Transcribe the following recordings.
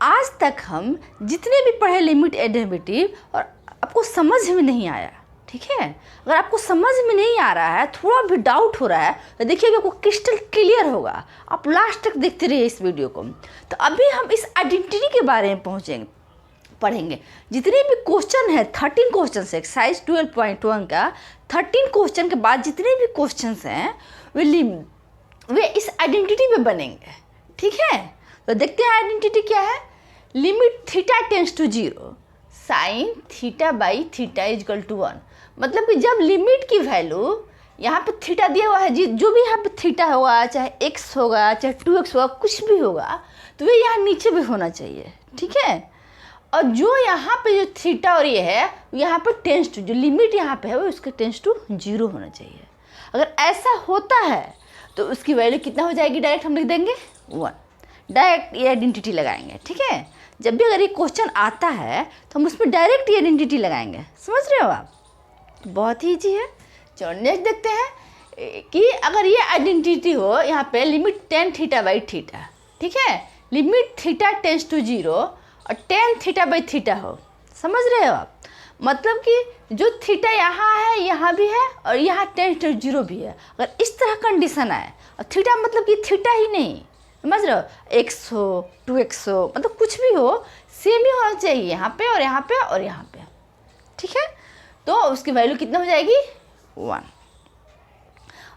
आज तक हम जितने भी पढ़े लिमिट एंड डेरिवेटिव और आपको समझ में नहीं आया, ठीक है। अगर आपको समझ में नहीं आ रहा है, थोड़ा भी डाउट हो रहा है, तो देखिए आपको क्रिस्टल क्लियर होगा। आप लास्ट तक देखते रहिए इस वीडियो को। तो अभी हम इस आइडेंटिटी के बारे में पढ़ेंगे। जितने भी क्वेश्चन है, 13 क्वेश्चन है एक्सरसाइज 12.1 का। 13 क्वेश्चन के बाद जितने भी क्वेश्चन हैं वे इस आइडेंटिटी पे बनेंगे, ठीक है। तो देखते हैं आइडेंटिटी क्या है। Limit theta tends to 0 sine theta by theta is equal to 1। मतलब कि जब लिमिट की वैल्यू यहाँ पे थीटा दिया हुआ है, जो भी यहाँ पे थीटा होगा, चाहे x होगा चाहे 2x होगा, कुछ भी होगा, तो वे यहाँ नीचे भी होना चाहिए, ठीक है। और जो यहाँ पे जो थीटा और ये है, यहाँ पे टेंस टू, जो लिमिट यहाँ पे है वो उसके टेंस टू 0 होना चाहिए। अगर ऐसा होता है तो उसकी वैल्यू कितना हो जाएगी, डायरेक्ट हम लिख देंगे 1। डायरेक्ट ये आइडेंटिटी लगाएंगे, ठीक है। जब भी अगर ये क्वेश्चन आता है तो हम उसमें डायरेक्ट ये आइडेंटिटी लगाएंगे। समझ रहे हो आप? बहुत ही ईजी है। चलो नेक्स्ट देखते हैं कि अगर ये आइडेंटिटी हो यहाँ पे limit tan theta by theta, ठीक है। लिमिट थीटा टेंस टू 0 और टेन थीटा बाई थीटा हो। समझ रहे हो आप? मतलब कि जो थीटा यहाँ है, यहाँ भी है, और यहाँ टेंस टू 0 भी है। अगर इस तरह कंडीशन आए, और थीटा मतलब कि थीटा ही नहीं, समझ रहे हो, x हो 2x हो, मतलब कुछ भी हो, सेम ही होना चाहिए यहाँ पे और यहाँ पे और यहाँ पे, ठीक है। तो उसकी वैल्यू कितना हो जाएगी 1।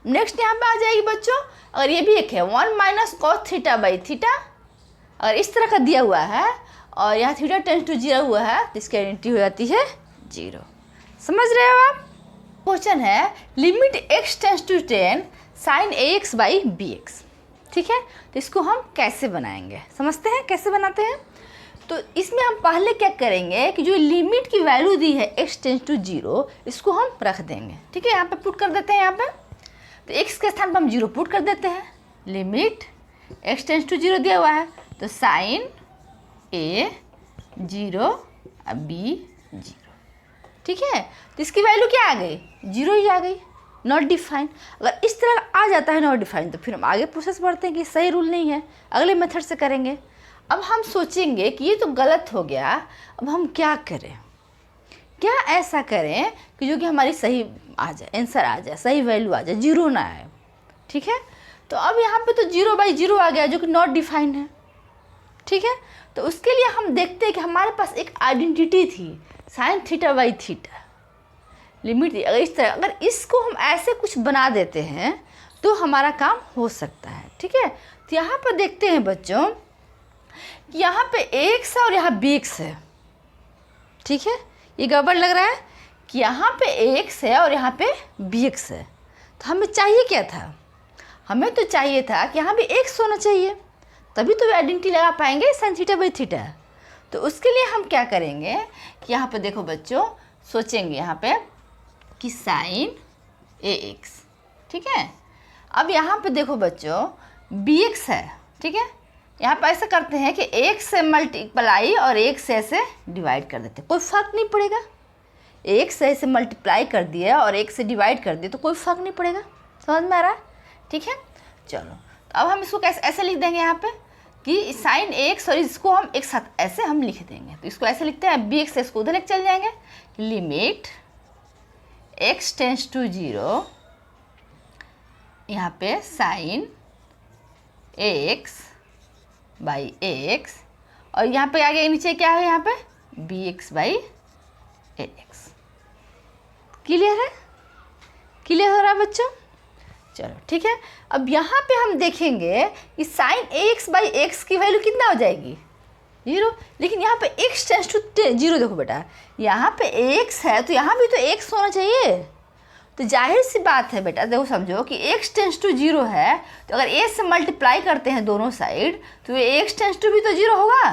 नेक्स्ट यहाँ पे आ जाएगी बच्चों, अगर ये भी एक है 1 minus cos theta by theta, अगर इस तरह का दिया हुआ है और यहाँ थीटा टेंस टू 0 हुआ है, तो इसकी आइडेंटिटी हो जाती है 0। समझ रहे हो आप? क्वेश्चन है limit x tends to 10 sine ax by bx, ठीक है। तो इसको हम कैसे बनाएंगे, समझते हैं कैसे बनाते हैं। तो इसमें हम पहले क्या करेंगे कि जो लिमिट की वैल्यू दी है x टेंस टू 0, इसको हम रख देंगे, ठीक है। यहाँ पे पुट कर देते हैं, यहाँ पे तो x के स्थान पर हम 0 पुट कर देते हैं। लिमिट x टेंस टू 0 दिया हुआ है, तो साइन a 0 b 0, ठीक है। तो इसकी वैल्यू क्या आ गई, 0 ही आ गई, नॉट डिफाइन। अगर इस तरह आ जाता है नॉट डिफाइन, तो फिर हम आगे प्रोसेस बढ़ते हैं कि सही रूल नहीं है, अगले मेथड से करेंगे। अब हम सोचेंगे कि ये तो गलत हो गया, अब हम क्या करें, क्या ऐसा करें कि जो कि हमारी सही आ जाए, आंसर आ जाए, सही वैल्यू आ जाए, 0 ना आए, ठीक है। तो अब यहाँ पे तो 0 बाई 0 आ गया, जो कि नॉट डिफाइन है, ठीक है। तो उसके लिए हम देखते हैं कि हमारे पास एक आइडेंटिटी थी sign theta by theta, limit. अगर इस तरह, अगर इसको हम ऐसे कुछ बना देते हैं तो हमारा काम हो सकता है, ठीक है। तो यहाँ पर देखते हैं बच्चों कि यहाँ पे x है और यहाँ bx है, ठीक है। ये गड़बड़ लग रहा है कि यहाँ पे x है और यहाँ पे bx है। तो हमें चाहिए क्या था, हमें तो चाहिए था कि यहाँ भी x होना चाहिए, तभी तो आइडेंटिटी लगा पाएंगे साइन थीटा बाई थीटा। तो उसके लिए हम क्या करेंगे कि यहाँ पे देखो बच्चों, सोचेंगे यहाँ पे कि साइन ax, ठीक है। अब यहाँ पे देखो बच्चों bx है, ठीक है। यहाँ पे ऐसा करते हैं कि x से मल्टीप्लाई और x से ऐसे डिवाइड कर देते हैं, कोई फ़र्क नहीं पड़ेगा। x से ऐसे मल्टीप्लाई कर दिया और x से डिवाइड कर दिया तो कोई फ़र्क नहीं पड़ेगा। समझ में आ रहा है? ठीक है। चलो तो अब हम इसको कैसे ऐसे लिख देंगे यहाँ पे कि साइन ax, और इसको हम एक साथ ऐसे हम लिख देंगे। तो इसको ऐसे लिखते हैं, bx से इसको उधर लेके चल जाएंगे। लिमिट x टेंस टू 0, यहाँ पे साइन ax बाई ax, और यहाँ पे आगे नीचे क्या है, यहाँ पे bx बाई ax। क्लियर है? क्लियर हो रहा है बच्चों? चलो ठीक है। अब यहाँ पे हम देखेंगे कि साइन ax बाई x की वैल्यू कितना हो जाएगी, 0। लेकिन यहाँ पे x टेंस टू 0, देखो बेटा यहाँ पे x है तो यहाँ भी तो x होना चाहिए। तो जाहिर सी बात है बेटा, देखो समझो कि x टेंस टू 0 है, तो अगर a से मल्टीप्लाई करते हैं दोनों साइड तो ये x टेंस टू भी तो 0 होगा,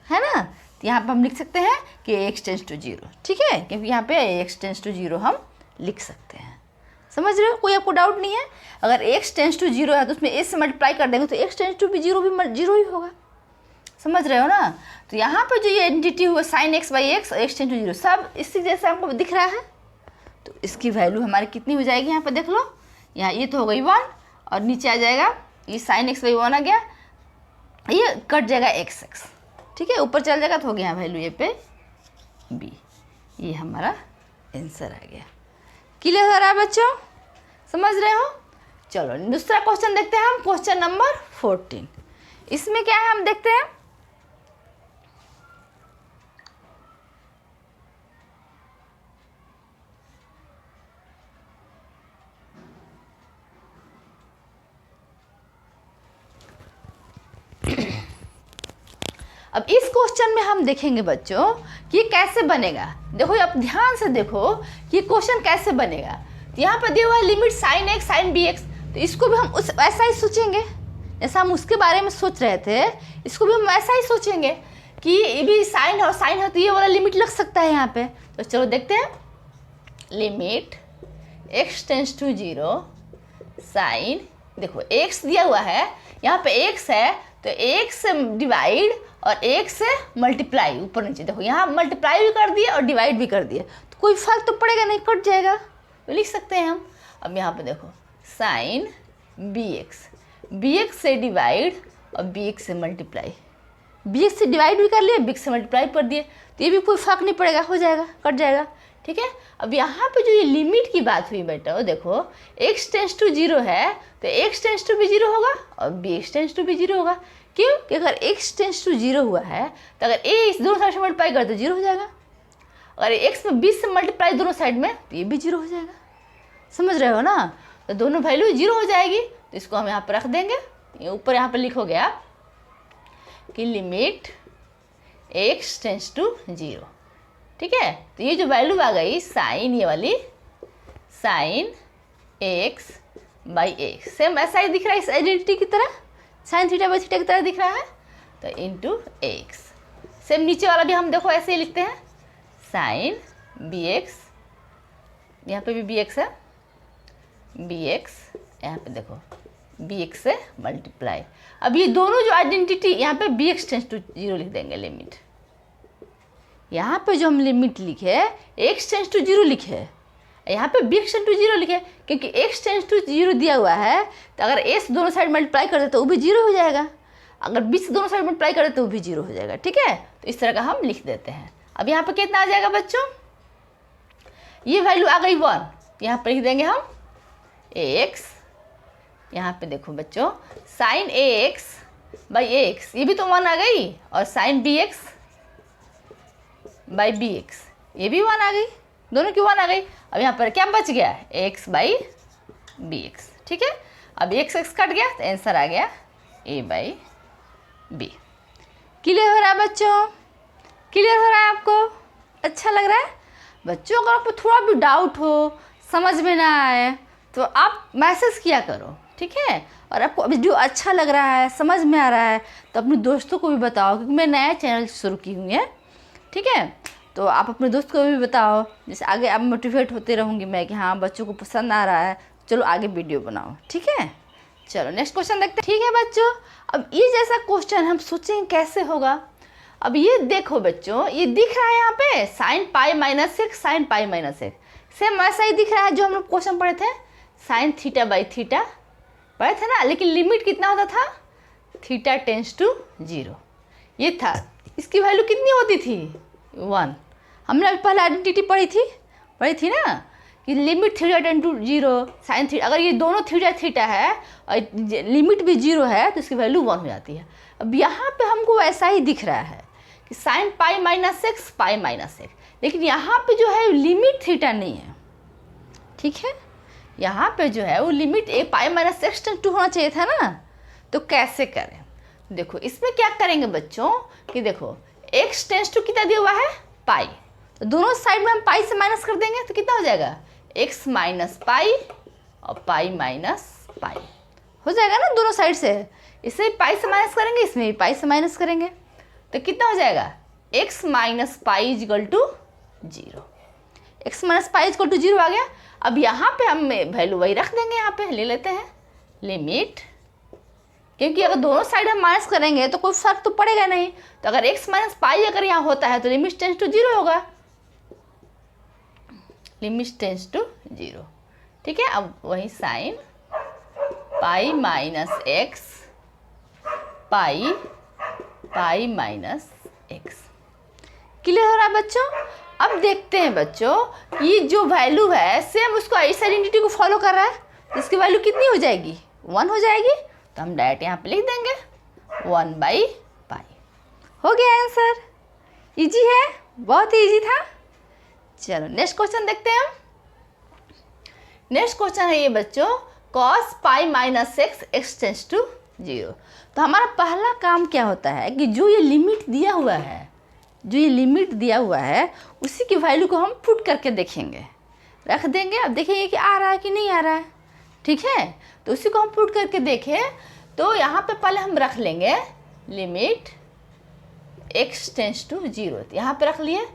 है ना। तो यहाँ पे हम लिख सकते हैं कि x टेंस टू 0, ठीक है, क्योंकि यहाँ पे x टेंस टू 0 हम लिख सकते हैं। समझ रहे हो? कोई आपको डाउट नहीं है? अगर x टेंस टू 0 है तो उसमें a से मल्टीप्लाई कर देंगे तो x टेंस टू भी 0 ही होगा। समझ रहे हो ना। तो यहाँ पर जो ये आइडेंटिटी हुआ साइन x बाई x और x टेंस टू 0 सब इसी जैसे आपको दिख रहा है, तो इसकी वैल्यू हमारी कितनी हो जाएगी, यहाँ पर देख लो। यहाँ ये तो हो गई 1 और नीचे आ जाएगा ये साइन x बाई 1 आ गया, ये कट जाएगा x, ठीक है, ऊपर चल जाएगा तो हो गया वैल्यू ए पे बी। ये हमारा आंसर आ गया। क्लियर हो रहा है बच्चों, समझ रहे हो? चलो दूसरा क्वेश्चन देखते हैं हम, क्वेश्चन नंबर 14। इसमें क्या है हम देखते हैं। अब इस क्वेश्चन में हम देखेंगे बच्चों कि ये कैसे बनेगा। देखो आप ध्यान से देखो कि ये क्वेश्चन कैसे बनेगा। तो यहाँ पर दिया हुआ है limit sine x sine b x, तो इसको भी हम उस ऐसा ही सोचेंगे जैसा हम उसके बारे में सोच रहे थे, इसको भी हम ऐसा ही सोचेंगे कि ये भी साइन और साइन है तो ये वाला लिमिट लग सकता है यहाँ पे। तो चलो देखते हैं, limit x tends to 0 sine, देखो एक्स दिया हुआ है, यहाँ पे एक्स है तो एक्स से डिवाइड और एक से मल्टीप्लाई, ऊपर नीचे देखो यहाँ मल्टीप्लाई भी कर दिए और डिवाइड भी कर दिए, तो कोई फर्क तो पड़ेगा नहीं, कट जाएगा, तो लिख सकते हैं हम। अब यहाँ पे देखो साइन बी एक्स से डिवाइड और बी एक्स से मल्टीप्लाई, बी एक्स से डिवाइड भी कर लिए, बी एक्स से मल्टीप्लाई कर दिए, तो ये भी कोई फर्क नहीं पड़ेगा, हो जाएगा, कट जाएगा। ठीक है, अब यहाँ पे जो ये लिमिट की बात हुई बेटा, देखो x टेंस टू 0 है तो x टेंस टू भी 0 होगा और bx टेंस टू भी 0 होगा। क्यों? कि अगर x टेंस टू 0 हुआ है तो अगर a इस दोनों साइड से मल्टीप्लाई करे तो 0 हो जाएगा, अगर x में 20 से मल्टीप्लाई दोनों साइड में तो ये भी 0 हो जाएगा। समझ रहे हो ना? तो दोनों वैल्यू 0 हो जाएगी, तो इसको हम यहाँ पर रख देंगे। ये ऊपर यहाँ पर लिखो गया कि लिमिट x टेंस टू 0। ठीक है, तो ये जो वैल्यू आ गई साइन, ये वाली sine x by x, same ऐसा ही दिख रहा है इस आइडेंटिटी की तरह, साइन थीटा बाई थीटा की तरह दिख रहा है, तो इंटू एक्स। सेम नीचे वाला भी हम देखो ऐसे ही लिखते हैं, साइन बी एक्स, यहाँ पे भी बी एक्स है, बी एक्स यहाँ पे देखो बी एक्स से मल्टीप्लाई। अब ये दोनों जो आइडेंटिटी यहाँ पे बी एक्स टेंस टू 0 लिख देंगे, लिमिट यहाँ पे जो हम लिमिट लिखे x टेंस टू 0 लिखे, यहाँ पे b टेंस टू 0 लिखे, क्योंकि x टेंस टू 0 दिया हुआ है, तो अगर a से दोनों साइड मल्टीप्लाई कर दे तो वो भी 0 हो जाएगा, अगर b से दोनों साइड मल्टीप्लाई कर दे तो वो भी 0 हो जाएगा। ठीक है, तो इस तरह का हम लिख देते हैं। अब यहाँ पे कितना आ जाएगा बच्चों, ये वैल्यू आ गई 1, यहाँ पर लिख देंगे हम ax, यहाँ पे देखो बच्चों साइन ax बाई एक्स, ये भी तो 1 आ गई, और sine bx by b x, ये भी 1 आ गई, दोनों की 1 आ गई। अब यहाँ पर क्या बच गया, x बाई बी एक्स। ठीक है, अब x कट गया तो आंसर आ गया a बाई बी। क्लियर हो रहा है बच्चों? क्लियर हो रहा है आपको? अच्छा लग रहा है बच्चों? अगर आपको थोड़ा भी डाउट हो, समझ में ना आए, तो आप मैसेज किया करो। ठीक है, और आपको वीडियो अच्छा लग रहा है, समझ में आ रहा है, तो अपने दोस्तों को भी बताओ, क्योंकि मैं नया चैनल शुरू की हुई है। ठीक है, तो आप अपने दोस्त को भी बताओ, जैसे आगे आप मोटिवेट होते रहूँगी मैं कि हाँ बच्चों को पसंद आ रहा है, चलो आगे वीडियो बनाओ। ठीक है, चलो नेक्स्ट क्वेश्चन देखते हैं। ठीक है बच्चों, अब ये जैसा क्वेश्चन हम सोचेंगे कैसे होगा। अब ये देखो बच्चों, ये दिख रहा है यहाँ पे sine pi minus x, sine pi minus x, same ऐसा ही दिख रहा है जो हम लोग क्वेश्चन पढ़े थे, साइन थीटा बाई थीटा पढ़े थे ना, लेकिन लिमिट कितना होता था, थीटा टेंस टू 0 ये था। इसकी वैल्यू कितनी होती थी, 1। हमने अभी पहले आइडेंटिटी पढ़ी थी ना, कि limit theta tends to 0 sine theta, अगर ये दोनों थीटा है और लिमिट भी 0 है तो इसकी वैल्यू 1 हो जाती है। अब यहाँ पे हमको ऐसा ही दिख रहा है कि साइन पाई माइनस एक्स पाई माइनस एक्स, लेकिन यहाँ पे जो है लिमिट थीटा नहीं है। ठीक है, यहाँ पे जो है वो limit a pi minus x tends to होना चाहिए था ना, तो कैसे करें? देखो इसमें क्या करेंगे बच्चों कि देखो x टेंस टू कितना दिया हुआ है, पाई, तो दोनों साइड में हम पाई से माइनस कर देंगे तो कितना हो जाएगा, x माइनस पाई और पाई माइनस पाई हो जाएगा ना दोनों साइड से। इसे पाई से माइनस करेंगे, इसमें भी पाई से माइनस करेंगे, तो कितना हो जाएगा, x minus pi is equal to 0, x minus pi is equal to 0 आ गया। अब यहाँ पे हम वैल्यू वही रख देंगे, यहाँ पे ले लेते हैं लिमिट, क्योंकि अगर दोनों साइड हम माइनस करेंगे तो कोई फर्क तो पड़ेगा नहीं, तो अगर x माइनस पाई अगर यहाँ होता है तो लिमिट टेंस टू 0 होगा, लिमिट टेंस टू 0। ठीक है, अब वही साइन पाई माइनस एक्स पाई पाई माइनस एक्स। क्लियर हो रहा है बच्चों? अब देखते हैं बच्चों, ये जो वैल्यू है सेम उसको इस आइडेंटिटी को फॉलो कर रहा है, तो इसकी वैल्यू कितनी हो जाएगी? 1 हो जाएगी। तो हम डायरेक्ट यहाँ पे लिख देंगे 1/पाई। हो गया आंसर। इजी है, बहुत ही इजी था। चलो नेक्स्ट क्वेश्चन देखते हैं हम। नेक्स्ट क्वेश्चन है ये बच्चों, cos pi minus x tends to 0। तो हमारा पहला काम क्या होता है कि जो ये लिमिट दिया हुआ है, जो ये लिमिट दिया हुआ है उसी की वैल्यू को हम पुट करके देखेंगे, रख देंगे। अब देखेंगे कि आ रहा है कि नहीं आ रहा है, ठीक है। तो उसी को हम पुट करके देखें, तो यहाँ पे पहले हम रख लेंगे लिमिट x टेंस टू 0। यहाँ पे रख लिए,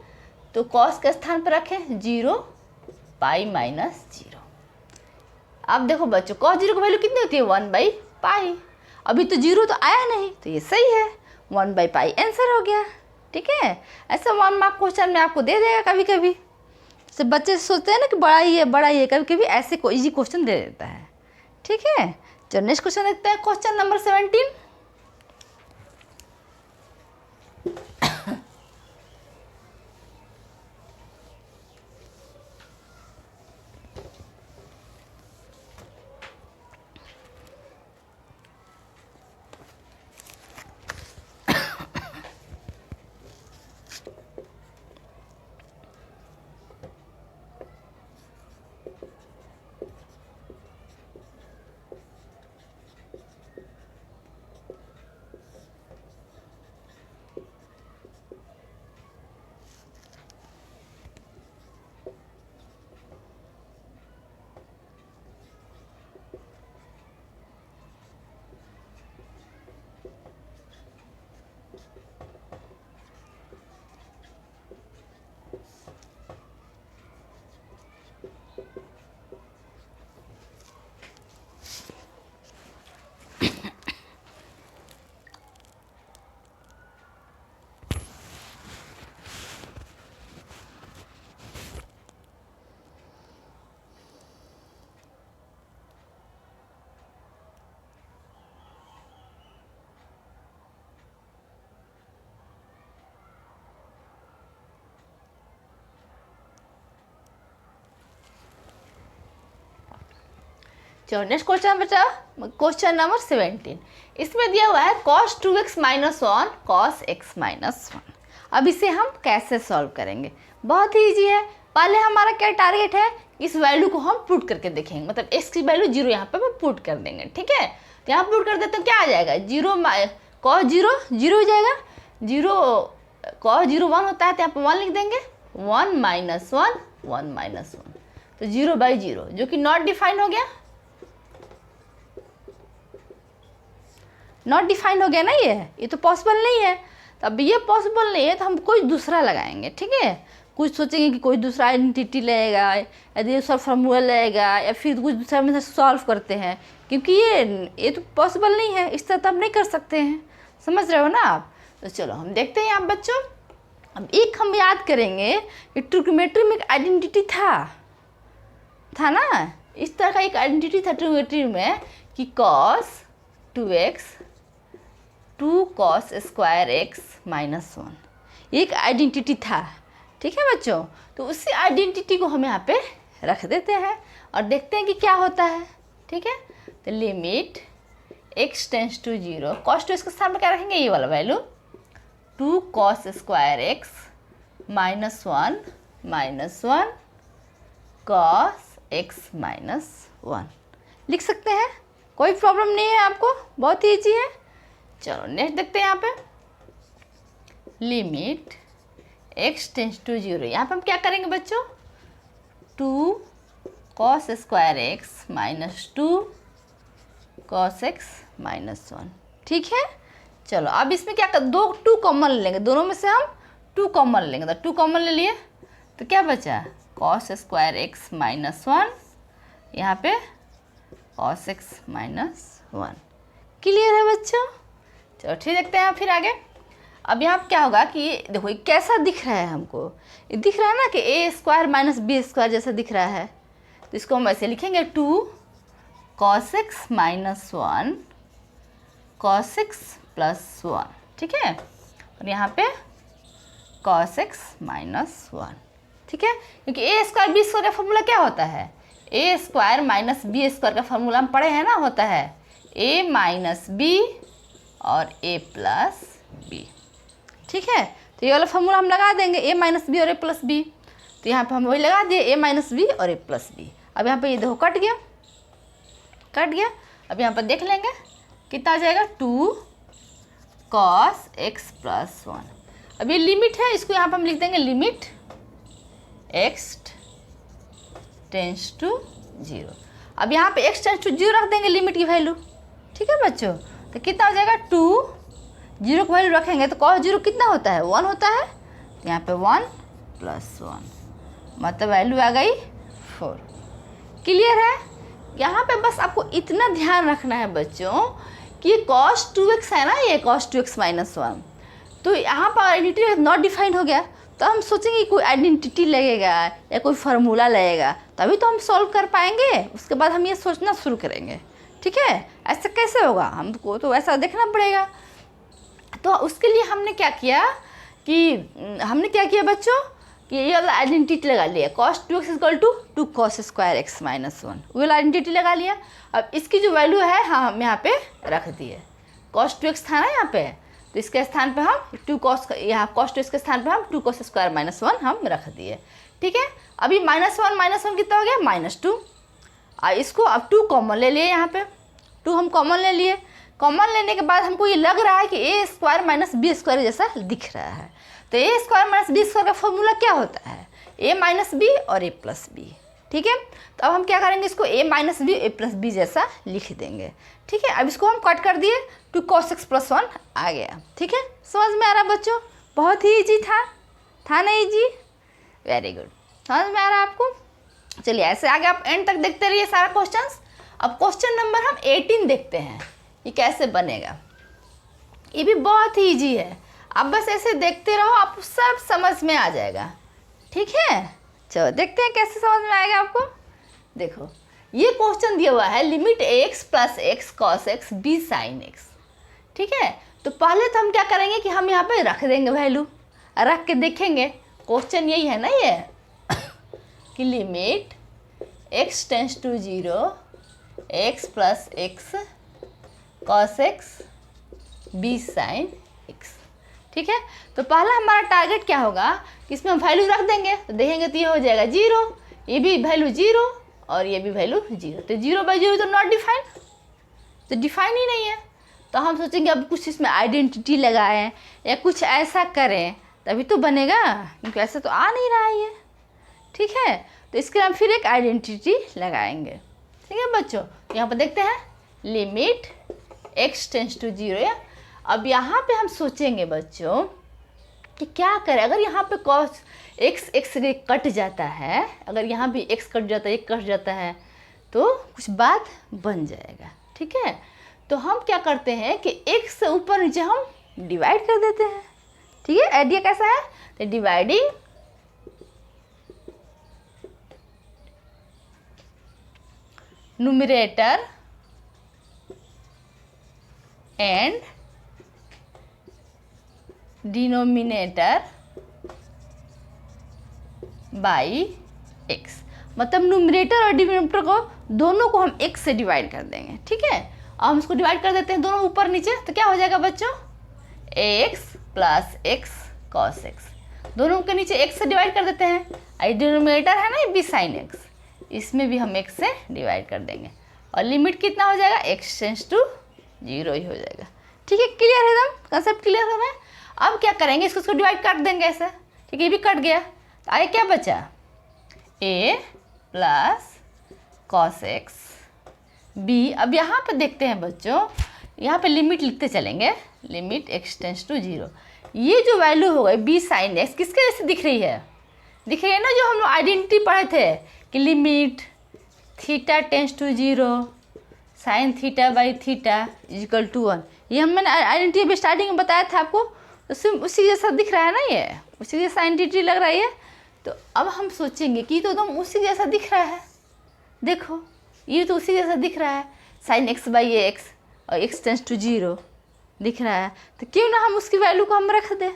तो cos के स्थान पर रखें 0 पाई माइनस 0। अब देखो बच्चों, cos 0 की वैल्यू कितनी होती है? 1/पाई। अभी तो 0 तो आया नहीं, तो ये सही है, 1/पाई आंसर हो गया। ठीक है, ऐसा 1 मार्क क्वेश्चन में आपको दे देगा कभी कभी। तो बच्चे सोचते हैं ना कि बड़ा ही है बड़ा ही है, कभी कभी ऐसे कोई इजी क्वेश्चन दे देता है। ठीक है, चलो नेक्स्ट क्वेश्चन देखते हैं, क्वेश्चन नंबर 17। चलो नेक्स्ट क्वेश्चन बचा, क्वेश्चन नंबर 17। इसमें दिया हुआ है cos 2x minus 1 cos x minus 1। अब इसे हम कैसे सॉल्व करेंगे? बहुत ही ईजी है। पहले हमारा क्या टारगेट है, इस वैल्यू को हम पुट करके देखेंगे, मतलब x की वैल्यू 0 यहाँ पे हम पुट कर देंगे। ठीक है, तो यहाँ पुट कर देते हैं, क्या आ जाएगा? 0 cos 0 0 हो जाएगा, 0 cos 0 1 होता है, तो यहाँ पे 1 लिख देंगे, 1 माइनस 1 1 माइनस 1, तो 0/0 जो कि नॉट डिफाइन हो गया, नॉट डिफाइन हो गया ना, ये तो पॉसिबल नहीं है। तो अब ये पॉसिबल नहीं है तो हम कोई दूसरा लगाएंगे। ठीक है, कुछ सोचेंगे कि कोई दूसरा आइडेंटिटी लगेगा, या दूसरा फार्मूला लगेगा, या फिर कुछ दूसरा में सॉल्व करते हैं, क्योंकि ये तो पॉसिबल नहीं है, इस तरह तो हम नहीं कर सकते हैं। समझ रहे हो ना आप? तो चलो हम देखते हैं आप बच्चों। अब एक हम याद करेंगे कि ट्रिग्नोमेट्री में एक आइडेंटिटी था ना, इस तरह का एक आइडेंटिटी था ट्रिग्नोमेट्री में कि cos 2x 2 cos square x minus 1 एक आइडेंटिटी था। ठीक है बच्चों, तो उसी आइडेंटिटी को हम यहाँ पे रख देते हैं और देखते हैं कि क्या होता है। ठीक है, तो limit x tends to 0, cos 2 इसके सामने क्या रखेंगे? ये वाला value 2 cos square x minus 1 cos x minus 1 लिख सकते हैं, कोई प्रॉब्लम नहीं है आपको, बहुत ही ईजी है। चलो नेक्स्ट देखते हैं यहाँ पे, लिमिट x टेंस टू 0। यहाँ पे हम क्या करेंगे बच्चों? 2 cos square x minus 2 cos x minus 1। ठीक है, चलो अब इसमें क्या कर, 2 कॉमन लेंगे, दोनों में से हम 2 कॉमन लेंगे, तो 2 कॉमन ले लिए, तो क्या बचा? cos स्क्वायर x माइनस 1, यहाँ पे cos x माइनस 1। क्लियर है बच्चों? चलो ठीक, देखते हैं फिर आगे। अब यहाँ क्या होगा कि देखो ये कैसा दिख रहा है हमको, ये दिख रहा है ना कि a square minus b square जैसा दिख रहा है, तो इसको हम ऐसे लिखेंगे 2 cos x minus 1 cos x plus 1। ठीक है, और यहाँ पे cos x माइनस 1, ठीक है, क्योंकि ए स्क्वायर बी स्क्वायर का फॉर्मूला क्या होता है, ए स्क्वायर माइनस बी स्क्वायर का फॉर्मूला हम पढ़े हैं ना, होता है ए माइनस बी और ए प्लस बी, ठीक है। तो ये वाला फॉर्मूला हम लगा देंगे, ए माइनस बी और ए प्लस बी, तो यहाँ पे हम वही लगा दिए, ए माइनस बी और ए प्लस बी। अब यहाँ पे ये देखो कट गया, कट गया। अब यहाँ पर देख लेंगे कितना आ जाएगा, 2 cos x प्लस 1। अब ये लिमिट है, इसको यहाँ पर हम लिख देंगे लिमिट x टेंस टू 0। अब यहाँ पे x टेंस टू 0 रख देंगे लिमिट की वैल्यू, ठीक है बच्चों। तो कितना हो जाएगा, 2, 0 की वैल्यू रखेंगे तो cos 0 कितना होता है, 1 होता है। यहाँ पे 1 प्लस 1 मतलब वैल्यू आ गई 4। क्लियर है। यहाँ पे बस आपको इतना ध्यान रखना है बच्चों कि cos 2x है ना, ये cos 2x माइनस 1, तो यहाँ पर आइडेंटिटी नॉट डिफाइन हो गया, तो हम सोचेंगे कोई आइडेंटिटी लगेगा या कोई फार्मूला लगेगा तभी तो हम सॉल्व कर पाएंगे, उसके बाद हम ये सोचना शुरू करेंगे, ठीक है। ऐसा कैसे होगा, हमको तो ऐसा देखना पड़ेगा। तो उसके लिए हमने क्या किया बच्चों कि ये वाला आइडेंटिटी लगा लिया, cos 2x equal to 2 cos square x minus 1, वो वाला आइडेंटिटी लगा लिया। अब इसकी जो वैल्यू है हम यहाँ पे रख दिए, cos 2x था ना यहाँ पे, तो इसके स्थान पे हम 2 cos, यहाँ cos 2x के स्थान पे हम 2 cos स्क्वायर माइनस 1 हम रख दिए, ठीक है। अभी माइनस वन कितना हो गया, -2। इसको अब 2 कॉमन ले लिए, यहाँ पे 2 हम कॉमन ले लिए। कॉमन लेने के बाद हमको ये लग रहा है कि ए स्क्वायर माइनस बी स्क्वायर जैसा दिख रहा है, तो ए स्क्वायर माइनस बी स्क्वायर का फॉर्मूला क्या होता है, ए माइनस बी और ए प्लस बी, ठीक है। तो अब हम क्या करेंगे, इसको ए माइनस बी ए प्लस बी जैसा लिख देंगे, ठीक है। अब इसको हम कट कर दिए, 2 cos x प्लस 1 आ गया, ठीक है। समझ में आ रहा बच्चों, बहुत ही ईजी था ना ईजी, वेरी गुड, समझ में आ रहा है आपको। चलिए ऐसे आगे आप एंड तक देखते रहिए सारा क्वेश्चंस। अब क्वेश्चन नंबर हम 18 देखते हैं, ये कैसे बनेगा। ये भी बहुत ही ईजी है, आप बस ऐसे देखते रहो, आपको सब समझ में आ जाएगा, ठीक है। चलो देखते हैं कैसे समझ में आएगा आपको। देखो ये क्वेश्चन दिया हुआ है, limit x plus x cos x b sine x, ठीक है। तो पहले तो हम क्या करेंगे कि हम यहाँ पे रख देंगे वैल्यू, रख के देखेंगे। क्वेश्चन यही है ना ये कि limit x tends to 0 x plus x cos x b sine x, ठीक है। तो पहला हमारा टारगेट क्या होगा कि इसमें हम वैल्यू रख देंगे, तो देखेंगे तो ये हो जाएगा 0, ये भी वैल्यू 0 और ये भी वैल्यू 0, तो 0/0 तो नॉट डिफाइन, तो डिफाइन ही नहीं है। तो हम सोचेंगे अब कुछ इसमें आइडेंटिटी लगाएं या कुछ ऐसा करें तभी तो बनेगा, क्योंकि ऐसा तो आ नहीं रहा है ये, ठीक है। तो इसके लिए हम फिर एक आइडेंटिटी लगाएंगे, ठीक है बच्चों। यहाँ पर देखते हैं लिमिट x टेंस टू 0। अब यहाँ पे हम सोचेंगे बच्चों कि क्या करें, अगर यहाँ पे cos x कट जाता है, अगर यहाँ भी x कट जाता है, एक कट जाता है तो कुछ बात बन जाएगा, ठीक है। तो हम क्या करते हैं कि x से ऊपर नीचे हम डिवाइड कर देते हैं, ठीक है। आइडिया कैसा है, तो dividing numerator and denominator by x, मतलब न्यूमरेटर और डिनोमिनेटर को दोनों को हम x से डिवाइड कर देंगे, ठीक है। अब हम इसको डिवाइड कर देते हैं दोनों ऊपर नीचे, तो क्या हो जाएगा बच्चों, ax plus x cos x, दोनों के नीचे x से डिवाइड कर देते हैं। डिनोमिनेटर है ना ये बी साइन एक्स, इसमें भी हम x से डिवाइड कर देंगे और लिमिट कितना हो जाएगा, x टेंस टू 0 ही हो जाएगा, ठीक है। क्लियर है एकदम, कंसेप्ट क्लियर है। अब क्या करेंगे, इसको डिवाइड कर देंगे ऐसे, ठीक है, ये भी कट गया, तो आगे क्या बचा, a plus cos x b. अब यहाँ पे देखते हैं बच्चों, यहाँ पे लिमिट लिखते चलेंगे, लिमिट x टेंस टू 0, ये जो वैल्यू हो गई बी साइन एक्स किसके जैसे दिख रही है, ना जो हम लोग आइडेंटिटी पढ़े थे कि limit theta tends to 0 sine theta by theta equal to 1, ये मैंने आइडेंटिटी अभी स्टार्टिंग में बताया था आपको, उसी जैसा दिख रहा है ना, ये उसी जैसा आइडेंटिटी लग रही है। तो अब हम सोचेंगे कि तो एकदम उसी जैसा दिख रहा है, देखो ये तो उसी जैसा दिख रहा है, साइन x बाई एक्स और x टेंस टू 0, दिख रहा है, तो क्यों ना हम उसकी वैल्यू को हम रख दें।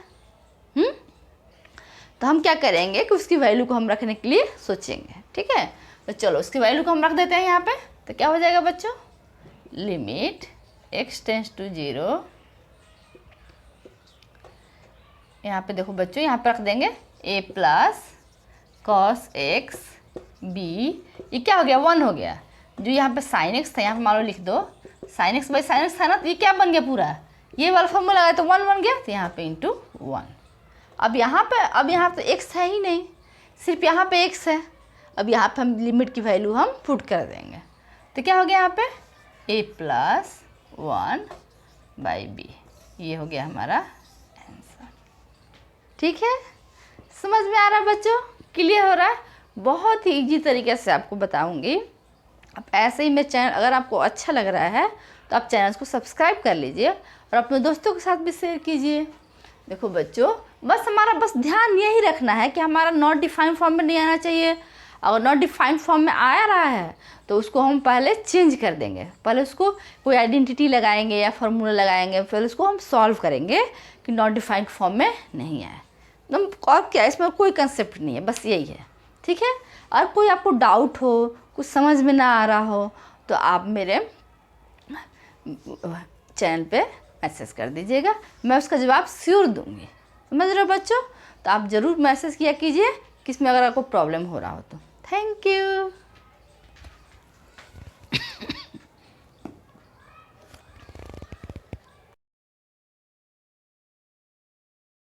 तो हम क्या करेंगे कि उसकी वैल्यू को हम रखने के लिए सोचेंगे, ठीक है। तो चलो उसकी वैल्यू को हम रख देते हैं यहाँ पे। तो क्या हो जाएगा बच्चों, लिमिट x टेंस टू 0, यहाँ पे देखो बच्चों, यहाँ पे रख देंगे a plus cos x b, ये क्या हो गया, 1 हो गया। जो यहाँ पे sin x था, यहाँ पे मान लो लिख दो sin x by sin x था ना, तो ये क्या बन गया पूरा, ये वाला फॉर्मूला लगाया तो 1 बन गया, तो यहाँ पे इंटू 1। अब यहाँ तो x है ही नहीं, सिर्फ यहाँ पे x है। अब यहाँ पे हम लिमिट की वैल्यू हम पुट कर देंगे, तो क्या हो गया यहाँ पे a प्लस 1 बाई बी, ये हो गया हमारा आंसर। ठीक है, समझ में आ रहा है बच्चों, क्लियर हो रहा है। बहुत ही इजी तरीके से आपको बताऊंगी। अब ऐसे ही मैं चैनल, अगर आपको अच्छा लग रहा है तो आप चैनल को सब्सक्राइब कर लीजिए और अपने दोस्तों के साथ भी शेयर कीजिए। देखो बच्चों, हमारा ध्यान यही रखना है कि हमारा नॉट डिफाइंड फॉर्म में नहीं आना चाहिए। अगर नॉट डिफाइंड फॉर्म में आ रहा है तो उसको हम पहले चेंज कर देंगे, पहले उसको कोई आइडेंटिटी लगाएंगे या फार्मूला लगाएंगे, फिर उसको हम सॉल्व करेंगे कि नॉट डिफाइंड फॉर्म में नहीं आए। और क्या, इसमें कोई कंसेप्ट नहीं है, बस यही है। ठीक है, और कोई आपको डाउट हो, कुछ समझ में ना आ रहा हो, तो आप मेरे चैनल पे मैसेज कर दीजिएगा, मैं उसका जवाब श्योर दूंगी। समझ रहे हो बच्चों, तो आप ज़रूर मैसेज किया कीजिए कि इसमें अगर आपको प्रॉब्लम हो रहा हो तो। Thank you.